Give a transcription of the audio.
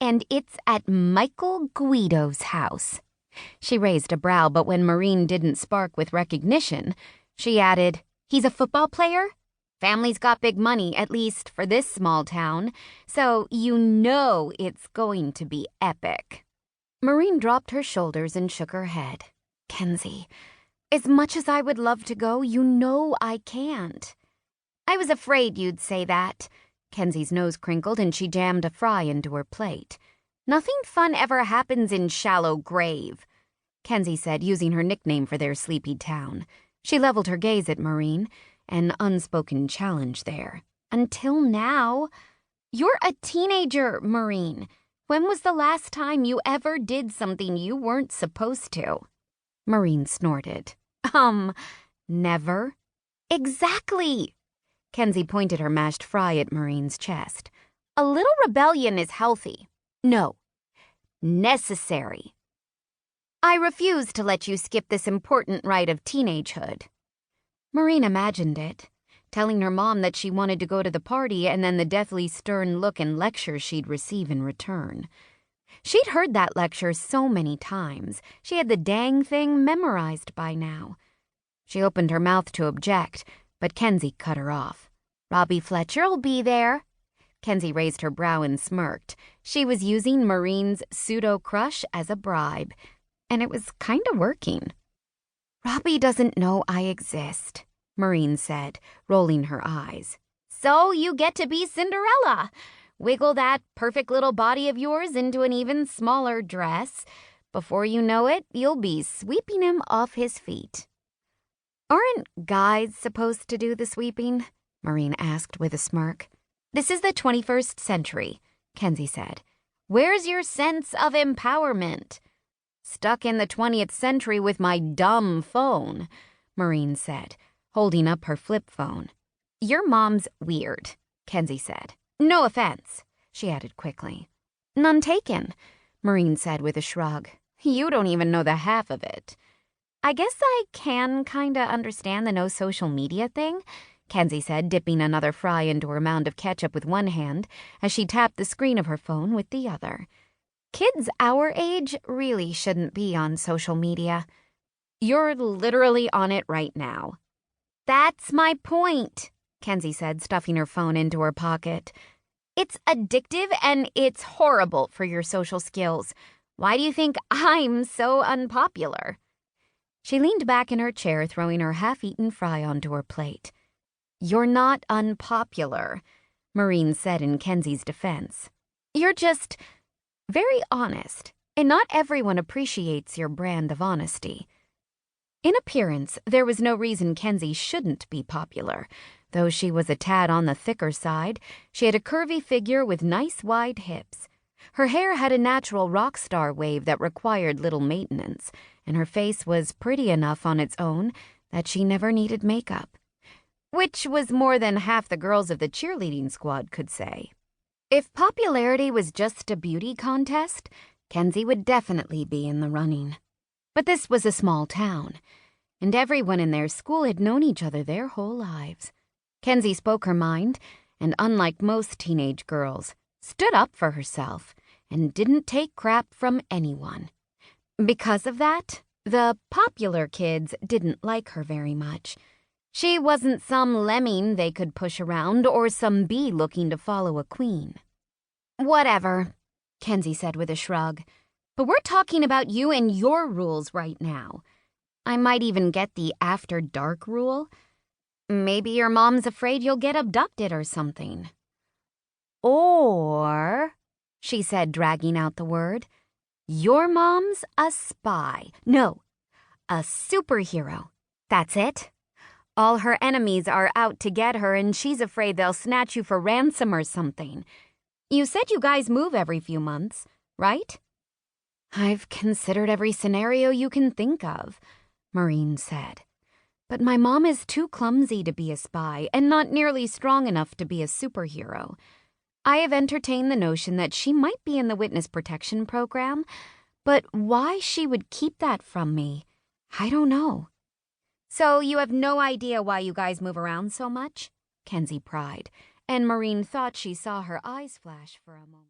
And it's at Michael Guido's house. She raised a brow, but when Myreen didn't spark with recognition, she added, He's a football player? Family's got big money, at least for this small town, so you know it's going to be epic. Myreen dropped her shoulders and shook her head. Kenzie, as much as I would love to go, you know I can't. I was afraid you'd say that. Kenzie's nose crinkled and she jammed a fry into her plate. Nothing fun ever happens in Shallow Grave, Kenzie said, using her nickname for their sleepy town. She leveled her gaze at Myreen, an unspoken challenge there. Until now. You're a teenager, Myreen. When was the last time you ever did something you weren't supposed to? Myreen snorted. Never? Exactly. Kenzie pointed her mashed fry at Myreen's chest. A little rebellion is healthy. No. Necessary. I refuse to let you skip this important rite of teenagehood. Myreen imagined it, telling her mom that she wanted to go to the party and then the deathly stern look and lecture she'd receive in return. She'd heard that lecture so many times, she had the dang thing memorized by now. She opened her mouth to object, but Kenzie cut her off. Robbie Fletcher'll be there. Kenzie raised her brow and smirked. She was using Myreen's pseudo-crush as a bribe, and it was kind of working. Robbie doesn't know I exist, Myreen said, rolling her eyes. So you get to be Cinderella. Wiggle that perfect little body of yours into an even smaller dress. Before you know it, you'll be sweeping him off his feet. Aren't guys supposed to do the sweeping? Myreen asked with a smirk. This is the 21st century, Kenzie said. Where's your sense of empowerment? Stuck in the 20th century with my dumb phone, Myreen said, holding up her flip phone. Your mom's weird, Kenzie said. No offense, she added quickly. None taken, Myreen said with a shrug. You don't even know the half of it. I guess I can kinda understand the no social media thing, Kenzie said, dipping another fry into her mound of ketchup with one hand as she tapped the screen of her phone with the other. Kids our age really shouldn't be on social media. You're literally on it right now. That's my point, Kenzie said, stuffing her phone into her pocket. It's addictive and it's horrible for your social skills. Why do you think I'm so unpopular? She leaned back in her chair, throwing her half-eaten fry onto her plate. You're not unpopular, Myreen said in Kenzie's defense. You're just very honest, and not everyone appreciates your brand of honesty. In appearance, there was no reason Kenzie shouldn't be popular. Though she was a tad on the thicker side, she had a curvy figure with nice wide hips. Her hair had a natural rock star wave that required little maintenance, and her face was pretty enough on its own that she never needed makeup. Which was more than half the girls of the cheerleading squad could say. If popularity was just a beauty contest, Kenzie would definitely be in the running. But this was a small town, and everyone in their school had known each other their whole lives. Kenzie spoke her mind, and unlike most teenage girls, stood up for herself and didn't take crap from anyone. Because of that, the popular kids didn't like her very much. She wasn't some lemming they could push around or some bee looking to follow a queen. Whatever, Kenzie said with a shrug. But we're talking about you and your rules right now. I might even get the after dark rule. Maybe your mom's afraid you'll get abducted or something. Or, she said, dragging out the word, your mom's a spy. No, a superhero. That's it. All her enemies are out to get her, and she's afraid they'll snatch you for ransom or something. You said you guys move every few months, right? I've considered every scenario you can think of, Myreen said. But my mom is too clumsy to be a spy and not nearly strong enough to be a superhero. I have entertained the notion that she might be in the witness protection program, but why she would keep that from me, I don't know. So you have no idea why you guys move around so much? Kenzie pried, and Myreen thought she saw her eyes flash for a moment.